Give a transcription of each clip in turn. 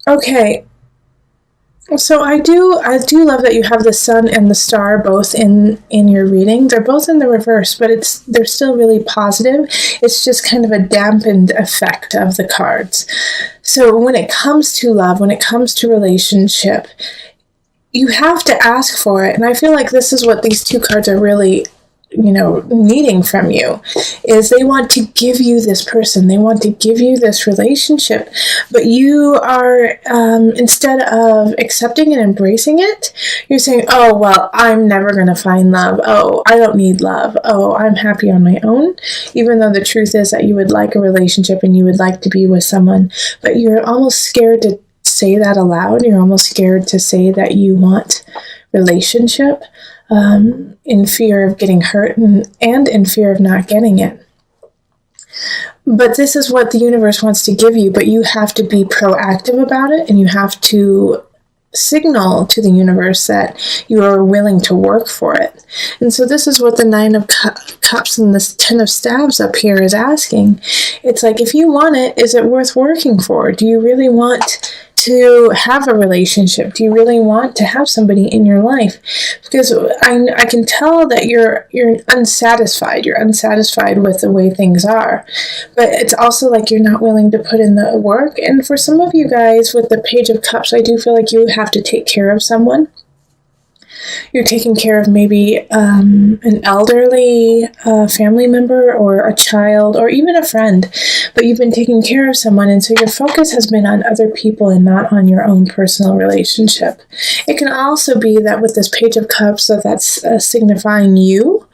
Okay. So I do love that you have the sun and the star both in your reading. They're both in the reverse, but they're still really positive. It's just kind of a dampened effect of the cards. So when it comes to love, when it comes to relationship, you have to ask for it. And I feel like this is what these two cards are really, needing from you, is they want to give you this person. They want to give you this relationship, but you are, instead of accepting and embracing it, you're saying, oh, well, I'm never going to find love. Oh, I don't need love. Oh, I'm happy on my own. Even though the truth is that you would like a relationship and you would like to be with someone, but you're almost scared to say that aloud. You're almost scared to say that you want relationship, in fear of getting hurt and in fear of not getting it. But this is what the universe wants to give you, but you have to be proactive about it, and you have to signal to the universe that you are willing to work for it. And so this is what the Nine of Cups and this Ten of Staves up here is asking. It's like, if you want it, is it worth working for? Do you really want to have a relationship? Do you really want to have somebody in your life? Because I can tell that you're unsatisfied. You're unsatisfied with the way things are. But it's also like you're not willing to put in the work. And for some of you guys with the Page of Cups, I do feel like you have to take care of someone. You're taking care of maybe an elderly family member or a child or even a friend, but you've been taking care of someone, and so your focus has been on other people and not on your own personal relationship. It can also be that with this Page of Cups, that's signifying you,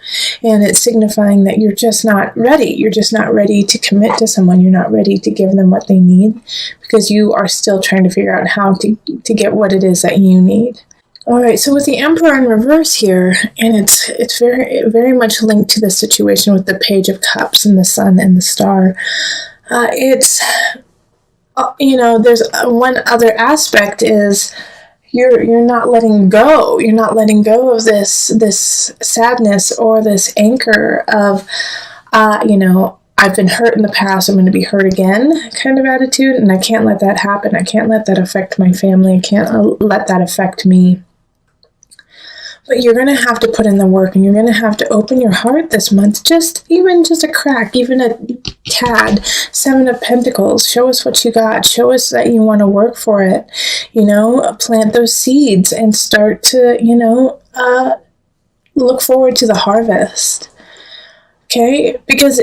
and it's signifying that you're just not ready. You're just not ready to commit to someone. You're not ready to give them what they need because you are still trying to figure out how to get what it is that you need. All right, so with the Emperor in reverse here, and it's very, very much linked to the situation with the Page of Cups and the Sun and the Star. There's one other aspect is you're not letting go. You're not letting go of this sadness or this anchor of, I've been hurt in the past, I'm going to be hurt again kind of attitude, and I can't let that happen. I can't let that affect my family. I can't let that affect me. But you're going to have to put in the work, and you're going to have to open your heart this month, just a crack, even a tad. Seven of Pentacles, show us what you got. Show us that you want to work for it. Plant those seeds and start to, look forward to the harvest. Okay, because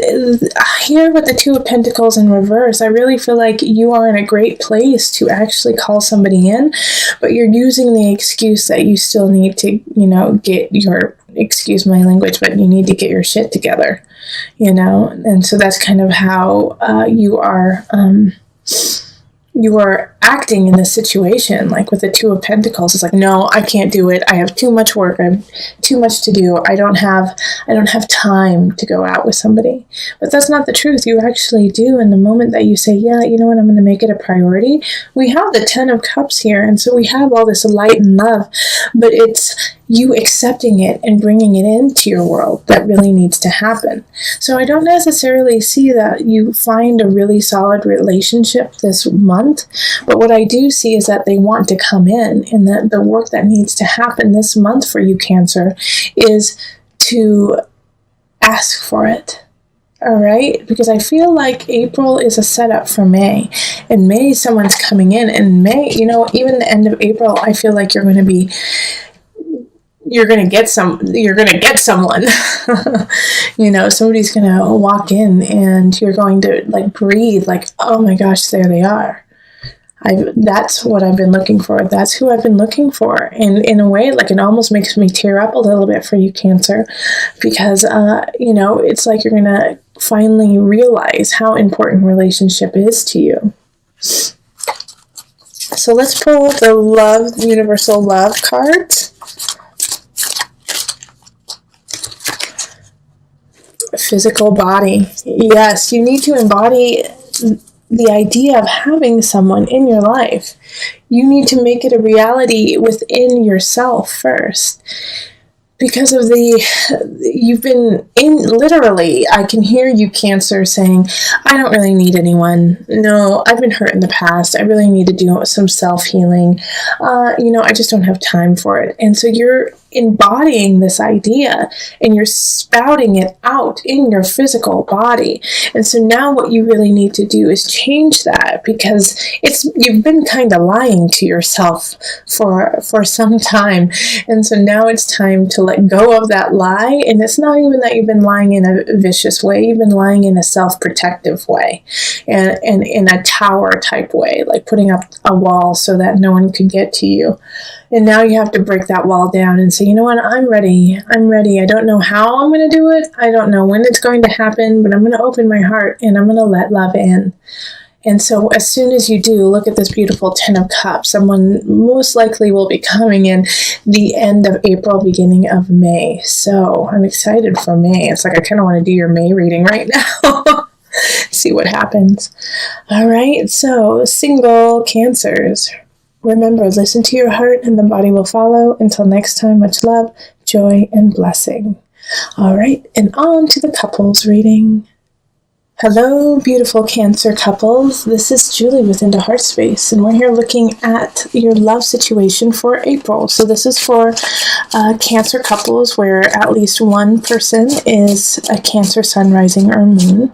here with the Two of Pentacles in reverse, I really feel like you are in a great place to actually call somebody in, but you're using the excuse that you still need to, get your, excuse my language, but you need to get your shit together, and so that's kind of how you are acting in this situation. Like with the Two of Pentacles, it's like, no, I can't do it. I have too much work. I have too much to do. I don't have time to go out with somebody. But that's not the truth. You actually do. In the moment that you say, yeah, you know what, I'm going to make it a priority. We have the Ten of Cups here. And so we have all this light and love, but it's you accepting it and bringing it into your world that really needs to happen. So I don't necessarily see that you find a really solid relationship this month, but what I do see is that they want to come in, and that the work that needs to happen this month for you, Cancer, is to ask for it. All right, because I feel like April is a setup for May, and May someone's coming in, and May, even the end of April, I feel like you're going to get someone. Somebody's going to walk in, and you're going to breathe oh my gosh, there they are. That's what I've been looking for. That's who I've been looking for. And in a way, it almost makes me tear up a little bit for you, Cancer, because, it's like you're going to finally realize how important relationship is to you. So let's pull the Universal Love cards. Physical body. Yes, you need to embody the idea of having someone in your life. You need to make it a reality within yourself first. because of you've been in, literally, I can hear you, Cancer, saying, I don't really need anyone. No, I've been hurt in the past. I really need to do some self-healing. I just don't have time for it. And so you're embodying this idea and you're spouting it out in your physical body. And so now what you really need to do is change that, because you've been kind of lying to yourself for some time. And so now it's time to let go of that lie. And it's not even that you've been lying in a vicious way. You've been lying in a self-protective way, and in a tower type way, like putting up a wall so that no one could get to you. And now you have to break that wall down and say, you know what, I'm ready. I don't know how I'm going to do it. I don't know when it's going to happen, but I'm going to open my heart and I'm going to let love in. And so as soon as you do, look at this beautiful 10 of Cups. Someone most likely will be coming in the end of April, beginning of May. So I'm excited for May. It's like I kind of want to do your May reading right now. See what happens. All right. So single Cancers. Remember, listen to your heart and the body will follow. Until next time, much love, joy, and blessing. All right, and on to the couples reading. Hello, beautiful Cancer couples. This is Julie with Into Heart Space, and we're here looking at your love situation for April. So this is for Cancer couples where at least one person is a Cancer sun, rising, or moon.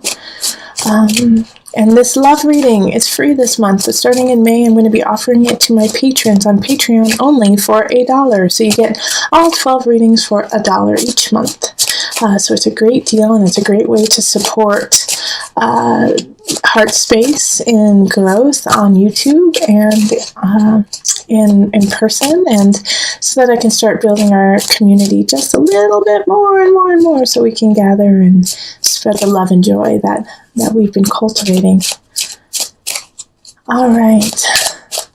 And this love reading is free this month, but starting in May, I'm going to be offering it to my patrons on Patreon only for $1. So you get all 12 readings for $1 each month. So it's a great deal, and it's a great way to support Heart Space in growth on YouTube and in person, and so that I can start building our community just a little bit more and more and more, so we can gather and spread the love and joy that we've been cultivating. All right.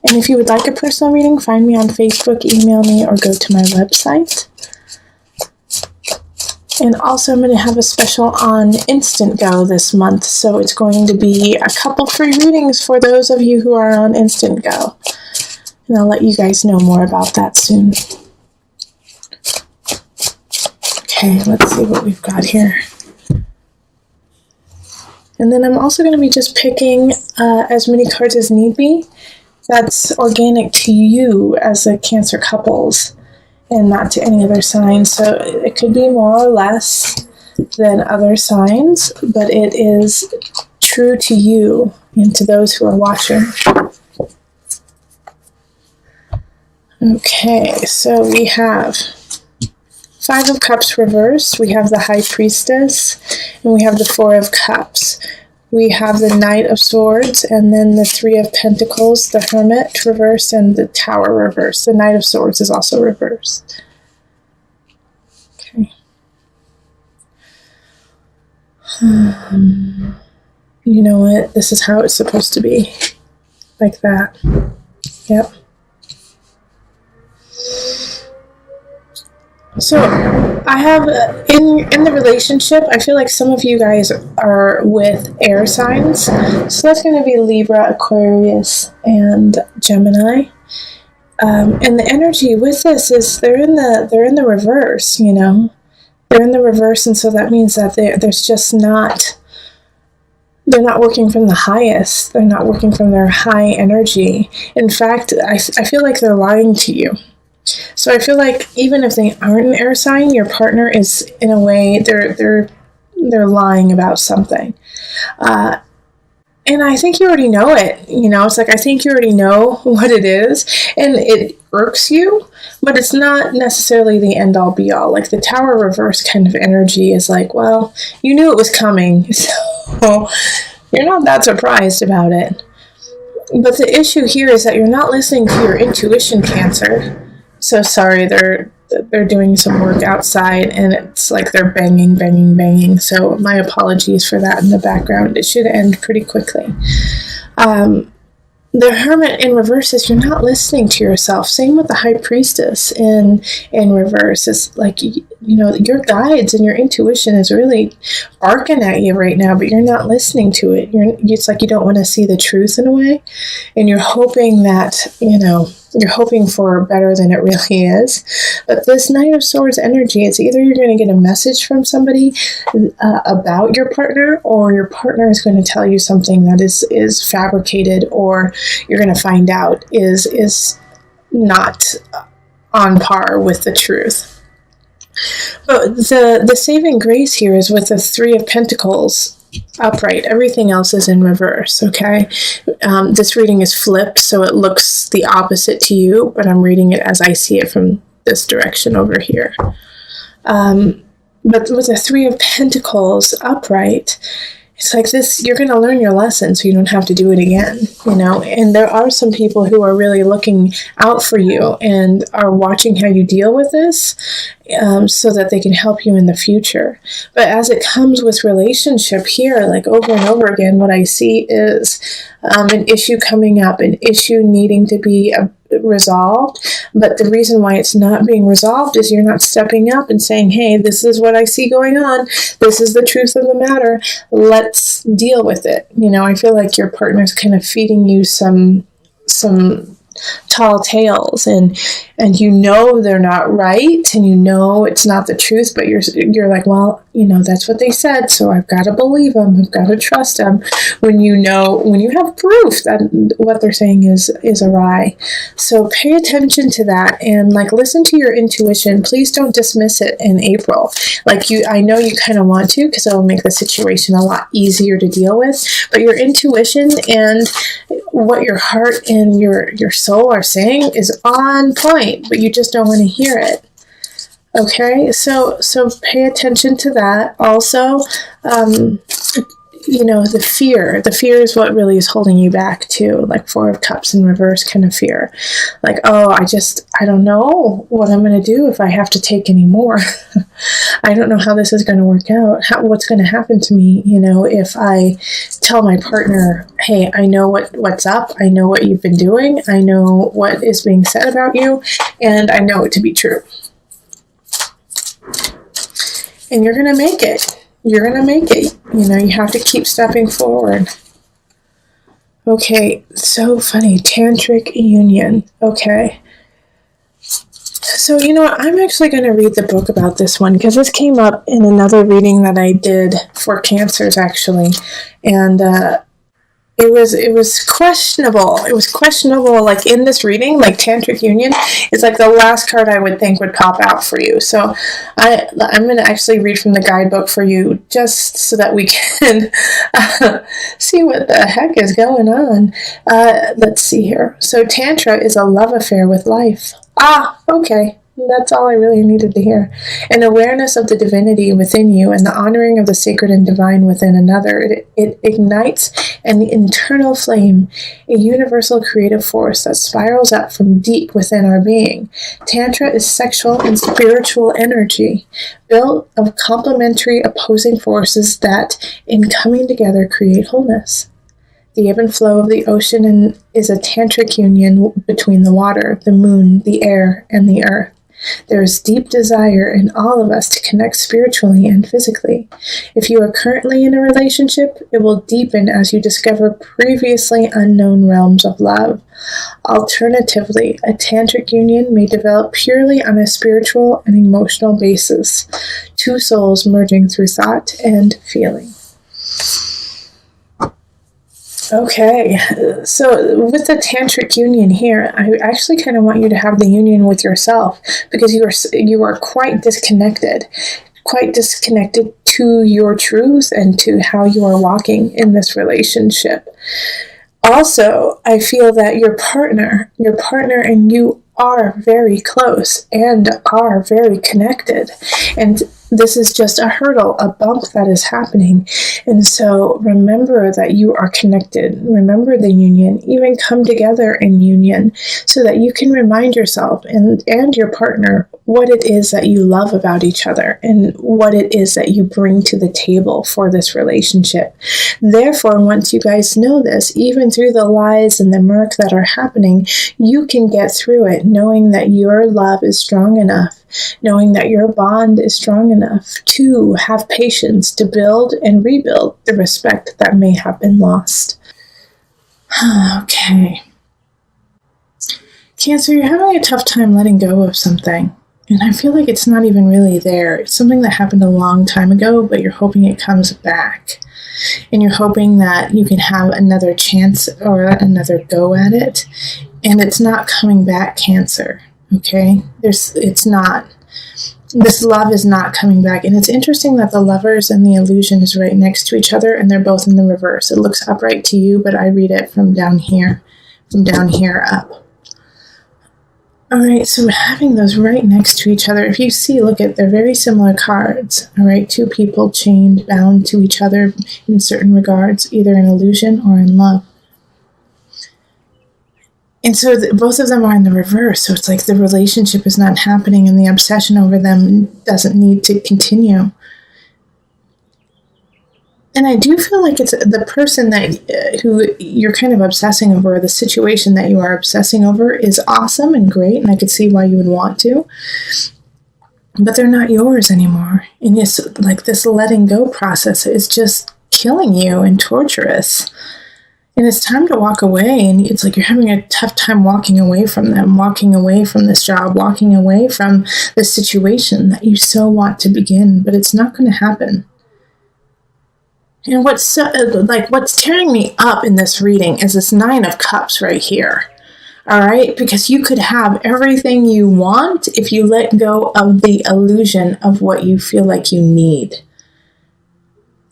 And if you would like a personal reading, find me on Facebook, email me, or go to my website. And also, I'm going to have a special on Instant Go this month. So it's going to be a couple free readings for those of you who are on Instant Go. And I'll let you guys know more about that soon. Okay, let's see what we've got here. And then I'm also going to be just picking as many cards as need be. That's organic to you as a Cancer couples, and not to any other sign. So it could be more or less than other signs, but it is true to you and to those who are watching. Okay, so we have 5 of Cups reversed, we have the High Priestess, and we have the 4 of Cups. We have the Knight of Swords, and then the 3 of Pentacles, the Hermit reversed, and the Tower reversed. The Knight of Swords is also reversed. Okay. You know what? This is how it's supposed to be. Like that. Yep. So I have, in the relationship, I feel like some of you guys are with air signs. So that's going to be Libra, Aquarius, and Gemini. And the energy with this is they're in the reverse, you know. They're in the reverse, and so that means that there's just not, they're not working from the highest. They're not working from their high energy. In fact, I feel like they're lying to you. So I feel like even if they aren't an air sign, your partner is, in a way, they're lying about something. And I think you already know it. You know, it's like, I think you already know what it is, and it irks you, but it's not necessarily the end all be all. Like the Tower reverse kind of energy is like, well, you knew it was coming, so you're not that surprised about it. But the issue here is that you're not listening to your intuition, Cancer. So sorry, they're doing some work outside, and it's like they're banging, banging, banging. So my apologies for that in the background. It should end pretty quickly. The Hermit in reverse is you're not listening to yourself. Same with the High Priestess in reverse. It's like your guides and your intuition is really barking at you right now, but you're not listening to it. It's like you don't want to see the truth in a way, and you're hoping that, you're hoping for better than it really is. But this Knight of Swords energy, it's either you're going to get a message from somebody about your partner, or your partner is going to tell you something that is fabricated, or you're going to find out is not on par with the truth. But the saving grace here is with the Three of Pentacles upright. Everything else is in reverse, okay? This reading is flipped, so it looks the opposite to you, but I'm reading it as I see it from this direction over here. But with the Three of Pentacles upright, it's like this, you're going to learn your lesson so you don't have to do it again, and there are some people who are really looking out for you and are watching how you deal with this, so that they can help you in the future. But as it comes with relationship here, like over and over again, what I see is an issue coming up, an issue needing to be resolved. But the reason why it's not being resolved is you're not stepping up and saying, hey, this is what I see going on. This is the truth of the matter. Let's deal with it. I feel like your partner's kind of feeding you some tall tales, and they're not right, and it's not the truth, but you're like, well, that's what they said, so I've got to believe them, I've got to trust them, when you have proof that what they're saying is awry. So pay attention to that, and listen to your intuition. Please don't dismiss it in April. I know you kind of want to, because it will make the situation a lot easier to deal with, but your intuition and what your heart and your soul are saying is on point, but you just don't want to hear it. Okay, so pay attention to that. Also, the fear is what really is holding you back too, like Four of Cups in reverse kind of fear. I don't know what I'm going to do if I have to take any more. I don't know how this is going to work out. What's going to happen to me, if I tell my partner, hey, I know what's up. I know what you've been doing. I know what is being said about you, and I know it to be true. And you're going to make it. You're going to make it. You have to keep stepping forward. Okay, so funny. Tantric union. Okay. So, I'm actually going to read the book about this one, because this came up in another reading that I did for Cancers, actually. And it was questionable. It was questionable, in this reading, Tantric Union is the last card I would think would pop out for you. So I'm going to actually read from the guidebook for you, just so that we can see what the heck is going on. Let's see here. So Tantra is a love affair with life. Okay. That's all I really needed to hear. An awareness of the divinity within you and the honoring of the sacred and divine within another. It ignites an internal flame, a universal creative force that spirals up from deep within our being. Tantra is sexual and spiritual energy, built of complementary opposing forces that, in coming together, create wholeness. The ebb and flow of the ocean is a tantric union between the water, the moon, the air, and the earth. There is deep desire in all of us to connect spiritually and physically. If you are currently in a relationship, it will deepen as you discover previously unknown realms of love. Alternatively, a tantric union may develop purely on a spiritual and emotional basis, two souls merging through thought and feeling. Okay, so with the tantric union here, I actually kind of want you to have the union with yourself, because you are quite disconnected to your truth and to how you are walking in this relationship. Also, I feel that your partner and you are very close and are very connected, and this is just a hurdle, a bump that is happening. And so remember that you are connected. Remember the union. Even come together in union so that you can remind yourself and your partner what it is that you love about each other and what it is that you bring to the table for this relationship. Therefore, once you guys know this, even through the lies and the murk that are happening, you can get through it knowing that your love is strong enough knowing that your bond is strong enough to have patience to build and rebuild the respect that may have been lost. Okay. Cancer, you're having a tough time letting go of something. And I feel like it's not even really there. It's something that happened a long time ago, but you're hoping it comes back. And you're hoping that you can have another chance or another go at it. And it's not coming back, Cancer. Okay? It's not. This love is not coming back. And it's interesting that the Lovers and the Illusion is right next to each other, and they're both in the reverse. It looks upright to you, but I read it from down here up. All right, so having those right next to each other, if you see, look at, they're very similar cards. All right, two people chained, bound to each other in certain regards, either in illusion or in love. And so both of them are in the reverse. So it's like the relationship is not happening and the obsession over them doesn't need to continue. And I do feel like it's the person that who you're kind of obsessing over, or the situation that you are obsessing over is awesome and great, and I could see why you would want to. But they're not yours anymore. And it's like this letting go process is just killing you and torturous. And it's time to walk away. And it's like you're having a tough time walking away from them, walking away from this job, walking away from this situation that you so want to begin, but it's not going to happen. And what's tearing me up in this reading is this 9 of Cups right here. All right? Because you could have everything you want if you let go of the illusion of what you feel like you need.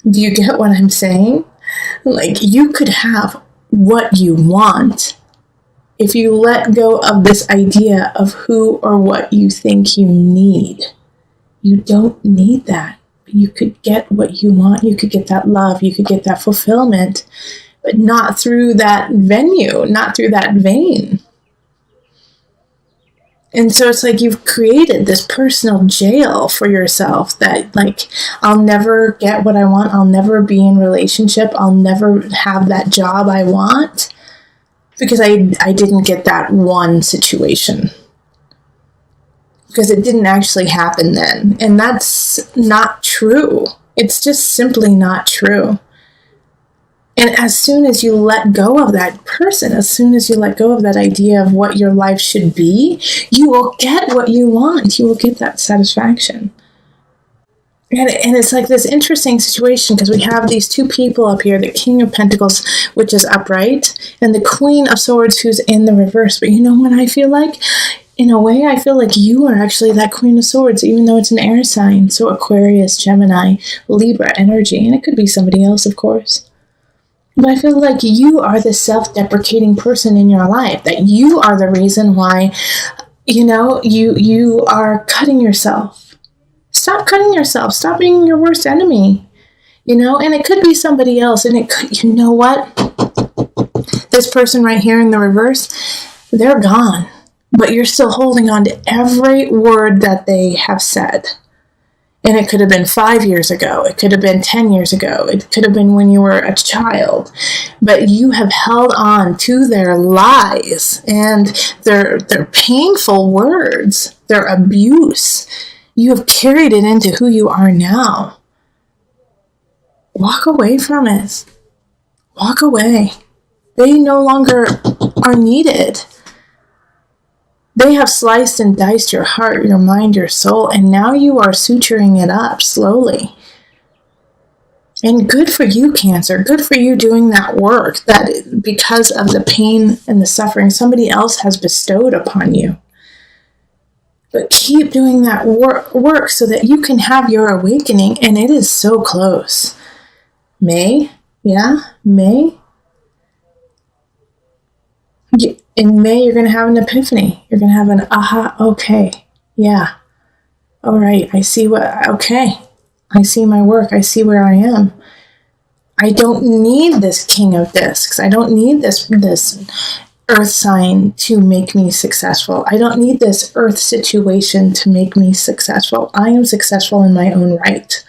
Do you get what I'm saying? Like, you could have what you want if you let go of this idea of who or what you think you need. You don't need that. You could get what you want. You could get that love. You could get that fulfillment, but not through that venue, not through that vein. And so it's like you've created this personal jail for yourself that, like, I'll never get what I want. I'll never be in relationship. I'll never have that job I want because I didn't get that one situation. Because it didn't actually happen then. And that's not true. It's just simply not true. And as soon as you let go of that person, as soon as you let go of that idea of what your life should be, you will get what you want. You will get that satisfaction. And it's like this interesting situation because we have these two people up here, the King of Pentacles, which is upright, and the Queen of Swords, who's in the reverse. But you know what I feel like? In a way, I feel like you are actually that Queen of Swords, even though it's an air sign. So Aquarius, Gemini, Libra energy. And it could be somebody else, of course. But I feel like you are the self-deprecating person in your life. That you are the reason why, you are cutting yourself. Stop cutting yourself. Stop being your worst enemy. And it could be somebody else. And it could, you know what? This person right here in the reverse, they're gone. But you're still holding on to every word that they have said. And it could have been 5 years ago. It could have been 10 years ago. It could have been when you were a child. But you have held on to their lies and their painful words, their abuse. You have carried it into who you are now. Walk away from it. Walk away. They no longer are needed. They have sliced and diced your heart, your mind, your soul, and now you are suturing it up slowly. And good for you, Cancer. Good for you doing that work that because of the pain and the suffering somebody else has bestowed upon you. But keep doing that work so that you can have your awakening, and it is so close. May? Yeah? May? In May, you're going to have an epiphany. You're going to have an aha, okay, yeah. All right, I see I see my work. I see where I am. I don't need this King of Discs. I don't need this earth sign to make me successful. I don't need this earth situation to make me successful. I am successful in my own right.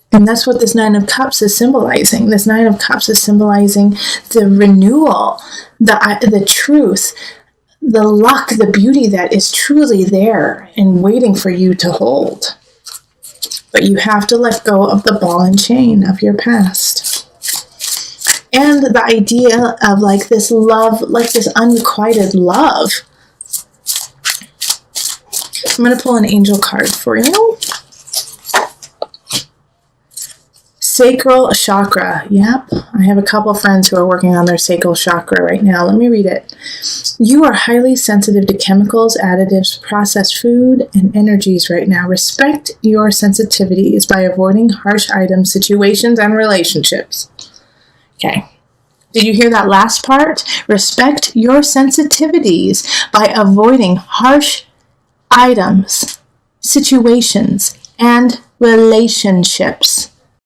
And that's what this 9 of Cups is symbolizing. This 9 of Cups is symbolizing the renewal, the truth, the luck, the beauty that is truly there and waiting for you to hold. But you have to let go of the ball and chain of your past. And the idea of like this love, like this unrequited love. I'm going to pull an angel card for you. Sacral chakra. Yep. I have a couple friends who are working on their sacral chakra right now. Let me read it. You are highly sensitive to chemicals, additives, processed food, and energies right now. Respect your sensitivities by avoiding harsh items, situations, and relationships. Okay. Did you hear that last part? Respect your sensitivities by avoiding harsh items, situations, and relationships.